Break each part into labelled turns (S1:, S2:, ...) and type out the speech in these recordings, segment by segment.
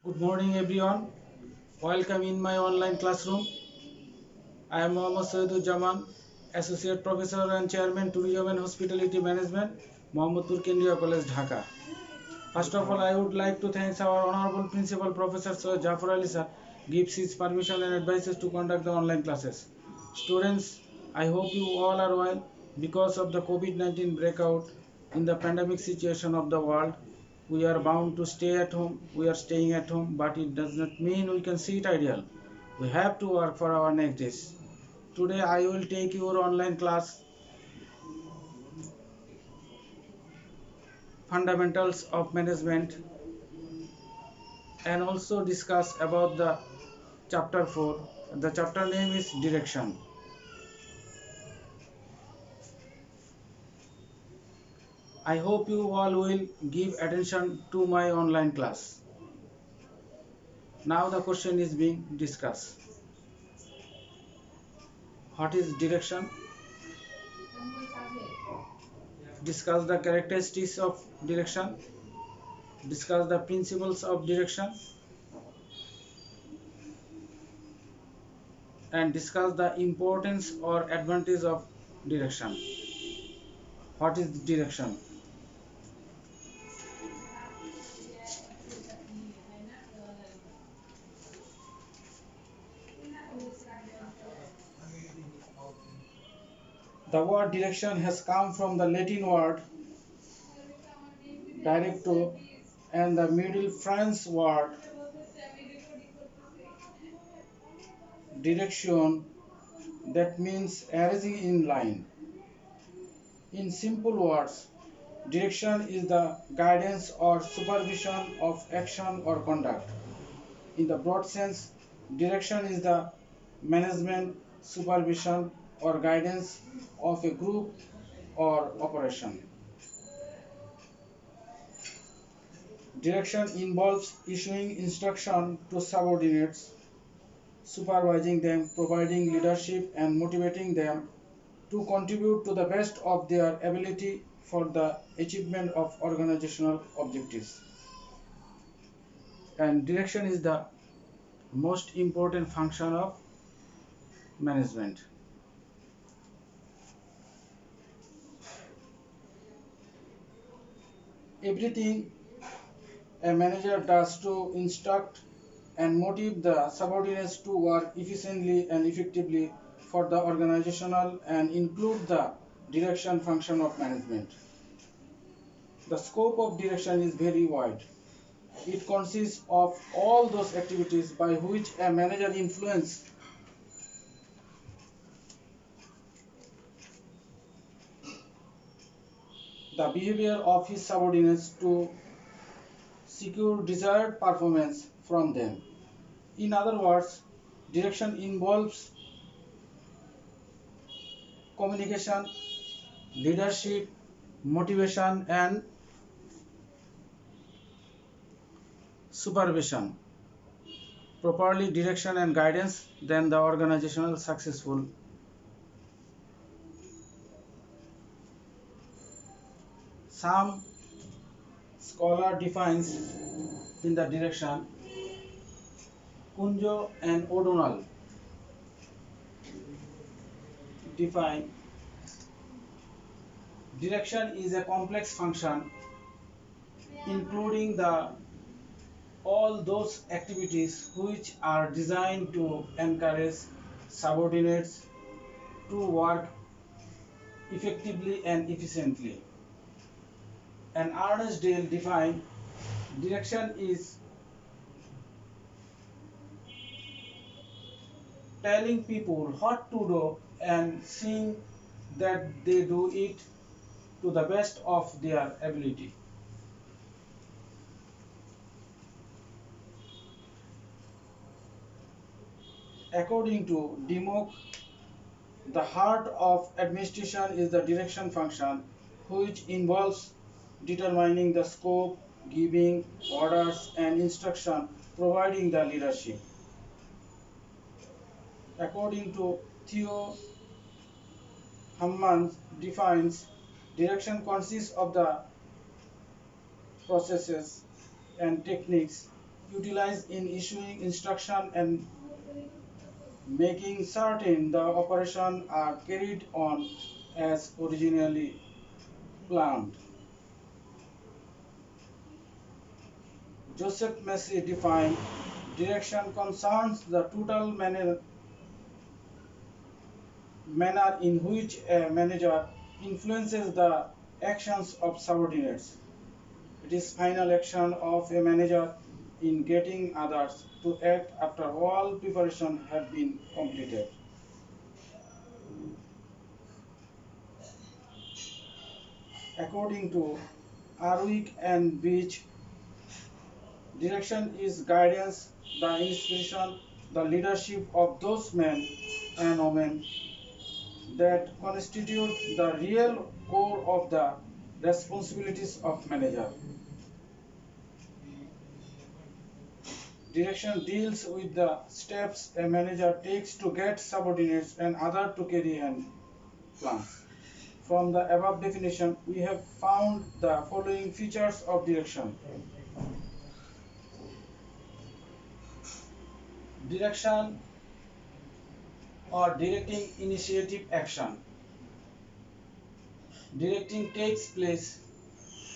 S1: Good morning, everyone. Welcome in my online classroom. I am Mohammad Jaman, Associate Professor and Chairman Tourism and Hospitality Management, Mohammadpur Kendriya College, Dhaka. First of all, I would like to thank our Honorable Principal Professor Sir Jafar Ali sir gives his permission and advices to conduct the online classes. Students, I hope you all are well because of the COVID-19 breakout in the pandemic situation of the world. We are bound to stay at home. We are staying at home, but it does not mean we can sit idle. We have to work for our next days. Today, I will take your online class fundamentals of management and also discuss about the chapter 4. The chapter name is direction. I hope you all will give attention to my online class. Now the question is being discussed. What is direction? Discuss the characteristics of direction. Discuss the principles of direction and discuss the importance or advantage of direction. What is direction? The word direction has come from the Latin word directo and the Middle French word direction that means arranging in line. In simple words, direction is the guidance or supervision of action or conduct. In the broad sense, direction is the management, supervision, or guidance of a group or operation. Direction involves issuing instruction to subordinates, supervising them, providing leadership, and motivating them to contribute to the best of their ability for the achievement of organizational objectives. And direction is the most important function of management. Everything a manager does to instruct and motivate the subordinates to work efficiently and effectively for the organizational and include the direction function of management. The scope of direction is very wide. It consists of all those activities by which a manager influences the behavior of his subordinates to secure desired performance from them. In other words, direction involves communication, leadership, motivation, and supervision. Properly direction and guidance, then the organizational successful. Some scholar defines in the direction Kunjo and O'Donnell define direction is a complex function including the all those activities which are designed to encourage subordinates to work effectively and efficiently. And Ernest Dale defined direction is telling people what to do and seeing that they do it to the best of their ability. According to Democ, the heart of administration is the direction function, which involves determining the scope, giving orders and instruction, providing the leadership. According to Theo Hammond defines direction consists of the processes and techniques utilized in issuing instruction and making certain the operation are carried on as originally planned. Joseph Massey defined direction concerns the total manner in which a manager influences the actions of subordinates. It is final action of a manager in getting others to act after all preparation have been completed. According to Arwick and Beach, direction is guidance, the inspiration, the leadership of those men and women that constitute the real core of the responsibilities of manager. Direction deals with the steps a manager takes to get subordinates and others to carry and plan. From the above definition, we have found the following features of direction. Direction or directing initiative action. Directing takes place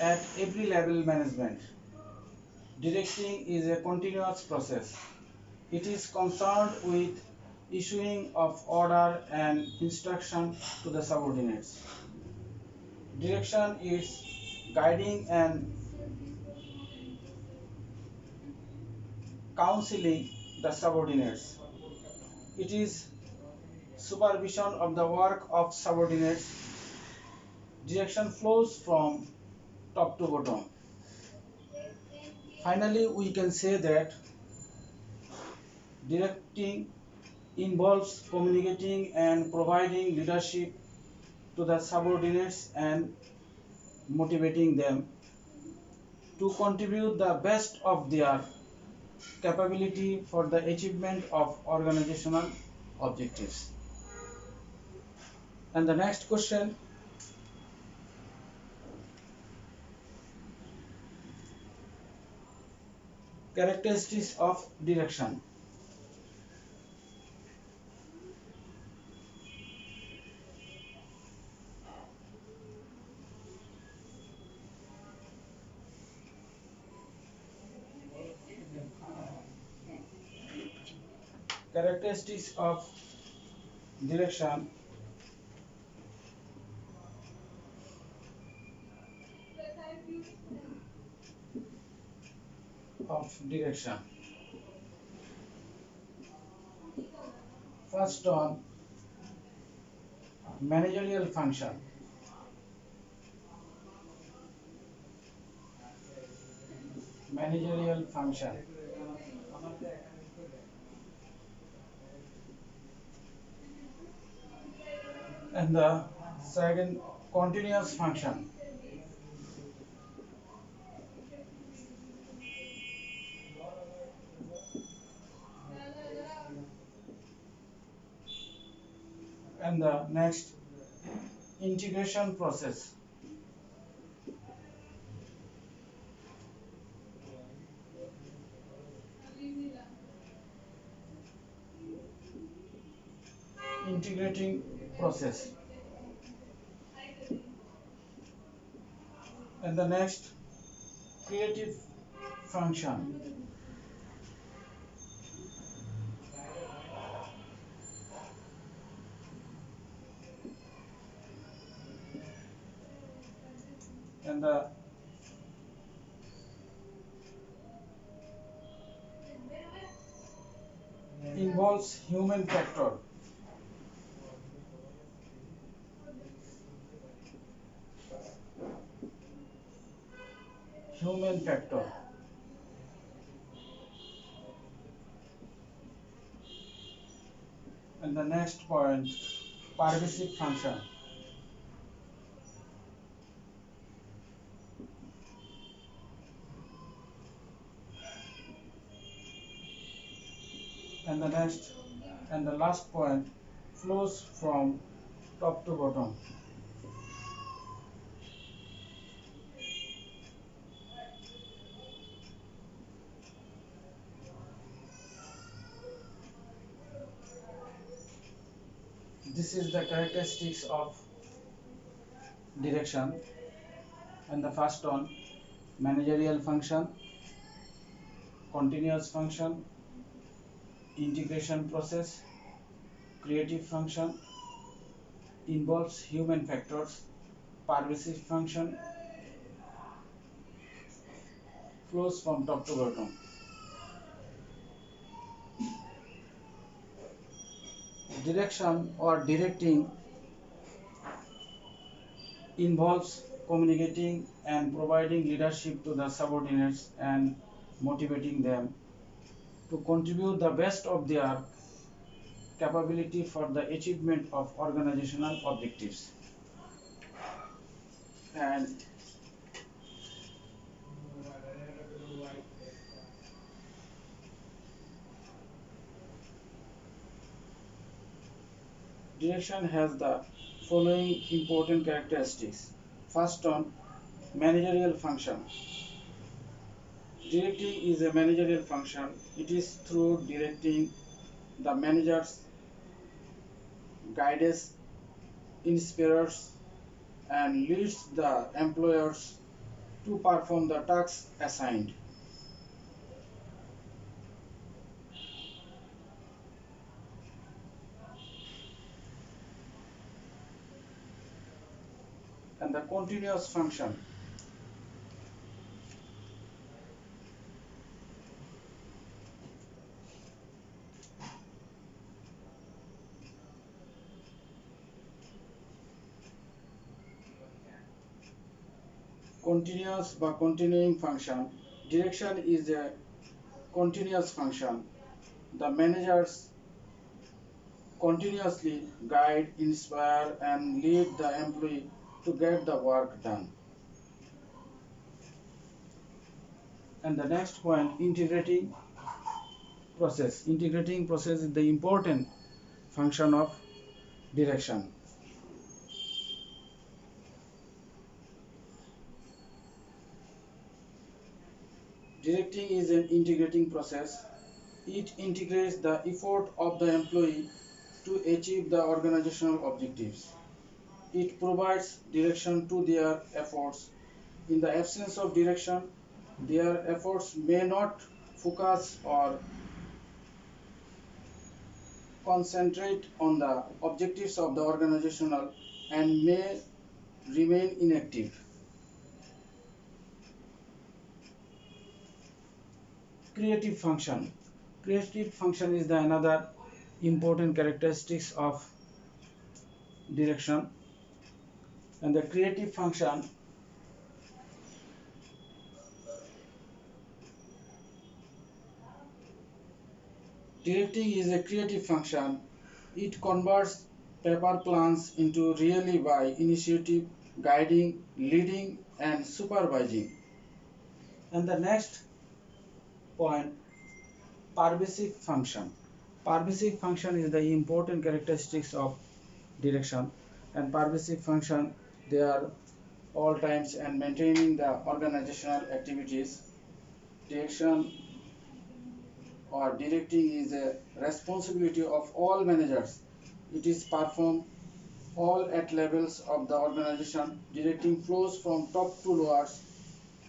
S1: at every level management. Directing is a continuous process. It is concerned with issuing of order and instruction to the subordinates. Direction is guiding and counseling the subordinates. It is supervision of the work of subordinates. Direction flows from top to bottom. Finally, we can say that directing involves communicating and providing leadership to the subordinates and motivating them to contribute the best of their capability for the achievement of organizational objectives. And the next question, characteristics of direction. Characteristics of direction direction. First on managerial function. Managerial function. And the second, continuous function. And the next, integration process. Integrating process. And the next, creative function. And the involves human factor. Human factor. And the next point, pervasive function. And the next and the last point, flows from top to bottom. This is the characteristics of direction. And the first one, managerial function, continuous function, integration process, creative function, involves human factors, pervasive function, flows from top to bottom. Direction or directing involves communicating and providing leadership to the subordinates and motivating them to contribute the best of their capability for the achievement of organizational objectives. And direction has the following important characteristics. First one, managerial function. Directing is a managerial function. It is through directing the managers, guides, inspires, and leads the employers to perform the tasks assigned. And the continuous function. Continuous by continuing function. Direction is a continuous function. The managers continuously guide, inspire, and lead the employee to get the work done. And the next point, integrating process. Integrating process is the important function of direction. Directing is an integrating process. It integrates the effort of the employee to achieve the organizational objectives. It provides direction to their efforts. In the absence of direction, their efforts may not focus or concentrate on the objectives of the organizational and may remain inactive. Creative function. Creative function is the another important characteristics of direction. And the creative function directing is a creative function. It converts paper plans into really by initiative, guiding, leading, and supervising. And the next point, pervasive function. Pervasive function is the important characteristics of direction, and pervasive function, they are all times and maintaining the organizational activities. Direction or directing is a responsibility of all managers. It is performed all at levels of the organization. Directing flows from top to lower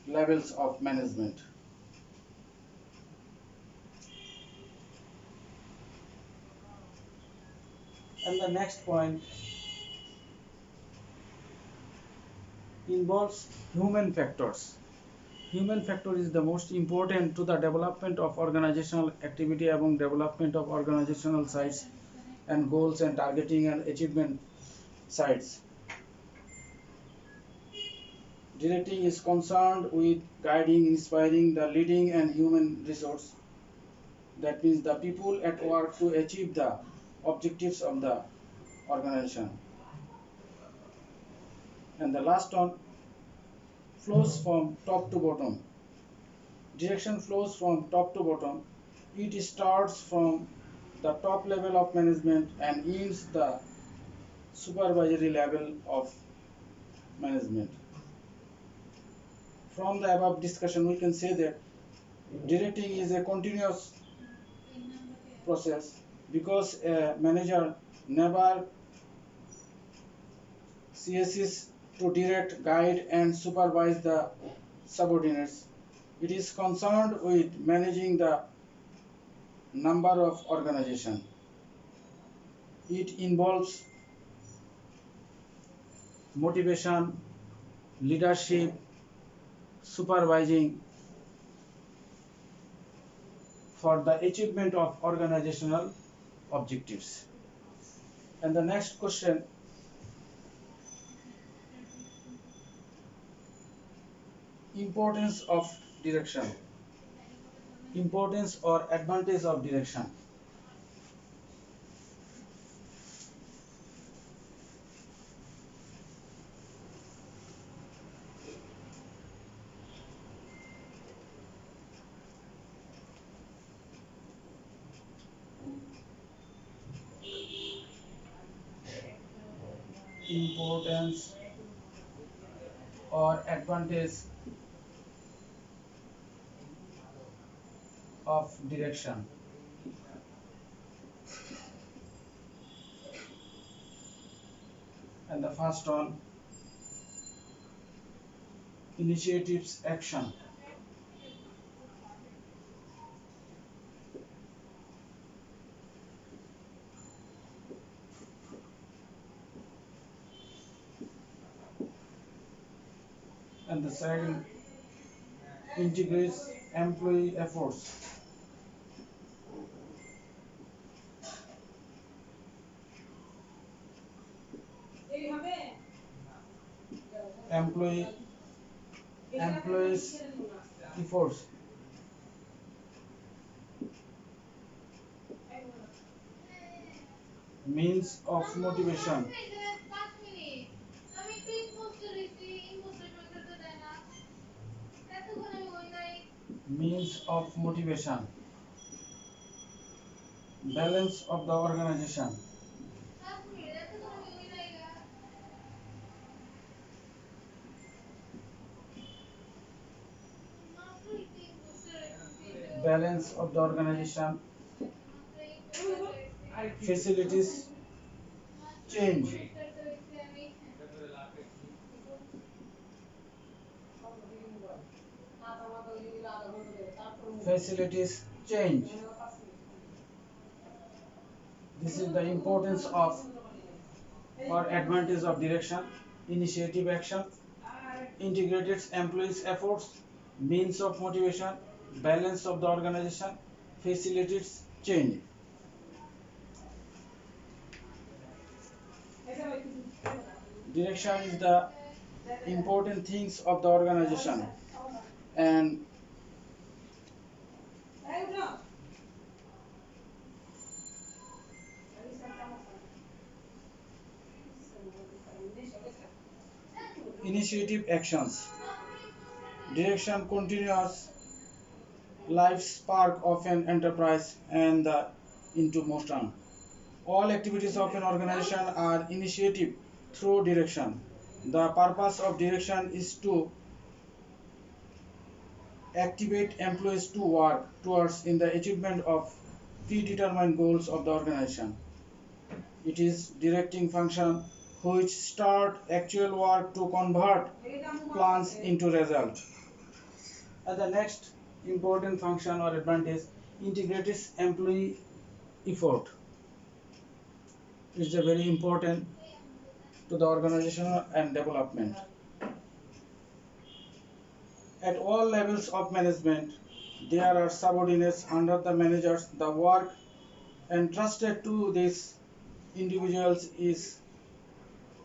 S1: levels of management. And the next point involves human factors. Human factor is the most important to the development of organizational activity among development of organizational sites and goals and targeting and achievement sites. Directing is concerned with guiding, inspiring the leading and human resource. That means the people at work to achieve the objectives of the organization. And the last one, flows from top to bottom. Direction flows from top to bottom. It starts from the top level of management and ends the supervisory level of management. From the above discussion, we can say that directing is a continuous process because a manager never CS is to direct, guide, and supervise the subordinates. It is concerned with managing the number of organization. It involves motivation, leadership, supervising for the achievement of organizational objectives. And the next question, importance of direction. Importance or advantage of direction. Importance or advantage of direction. And the first one, initiatives action. And the second, integrates employee efforts. Employees efforts. Means of motivation. Means of motivation. Balance of the organization. Balance of the organization. Facilities change. Facilities change. This is the importance of or advantage of direction, initiative action, integrated employees' efforts, means of motivation, balance of the organization, facilities change. Direction is the important things of the organization, and initiative actions. Direction continuous life spark of an enterprise and the into motion. All activities of an organization are initiative through direction. The purpose of direction is to activate employees to work towards in the achievement of predetermined goals of the organization. It is directing function which start actual work to convert plans into result. And the next important function or advantage, integrates employee effort. It's a very important to the organizational and development. At all levels of management, there are subordinates under the managers. The work entrusted to these individuals is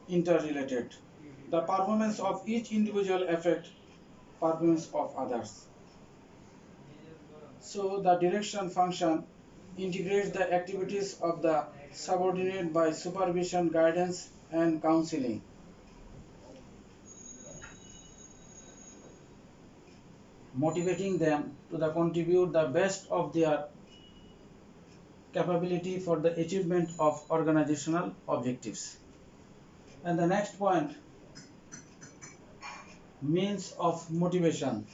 S1: interrelated. The performance of each individual affects performance of others. So the direction function integrates the activities of the subordinate by supervision, guidance, and counseling. Motivating them to contribute the best of their capability for the achievement of organizational objectives. And the next point, means of motivation.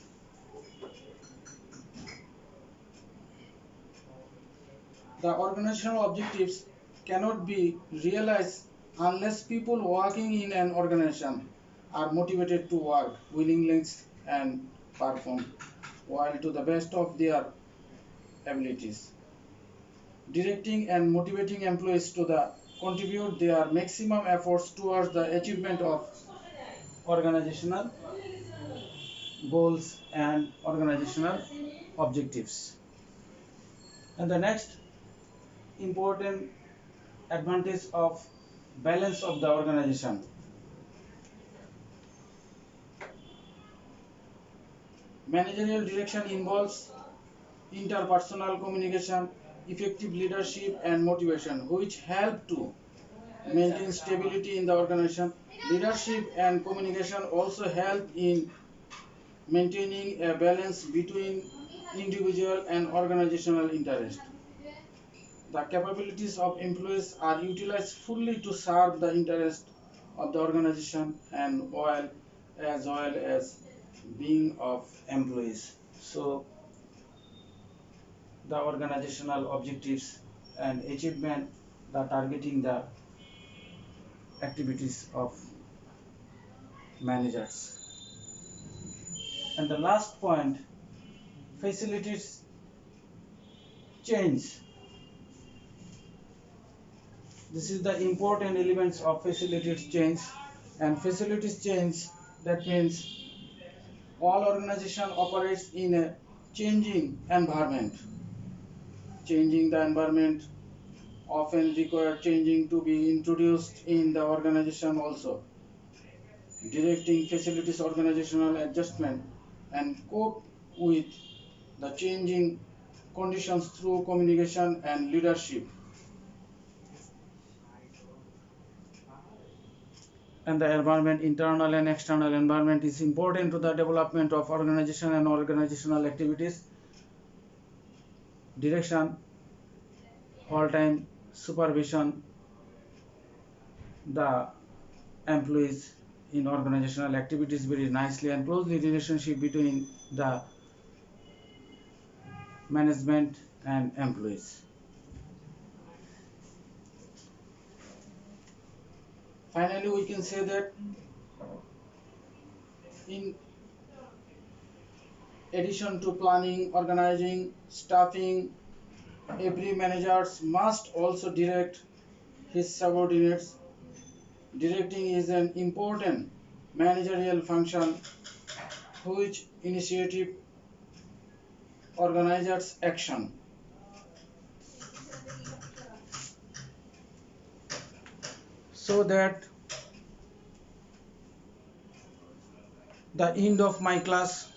S1: The organizational objectives cannot be realized Unless people working in an organization are motivated to work willingly and perform while to the best of their abilities. Directing and motivating employees to contribute their maximum efforts towards the achievement of organizational goals and organizational objectives. And the next important advantage of balance of the organization. Managerial direction involves interpersonal communication, effective leadership, and motivation, which help to maintain stability in the organization. Leadership and communication also help in maintaining a balance between individual and organizational interest. The capabilities of employees are utilized fully to serve the interest of the organization and as well as being of employees. So the organizational objectives and achievement, the targeting the activities of managers. And the last point, facilities change. This is the important elements of facilities change. And facilities change, that means all organization operates in a changing environment. Changing the environment often require changing to be introduced in the organization also. Directing facilities organizational adjustment and cope with the changing conditions through communication and leadership. And the environment, internal and external environment, is important to the development of organization and organizational activities. Direction, all-time supervision, the employees in organizational activities very nicely, and closely relationship between the management and employees. Finally, we can say that in addition to planning, organizing, staffing, every manager must also direct his subordinates. Directing is an important managerial function which initiative organizers action. So that the end of my class.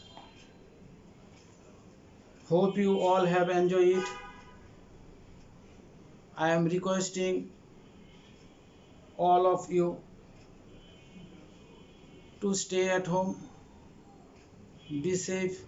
S1: Hope you all have enjoyed it. I am requesting all of you to stay at home, be safe,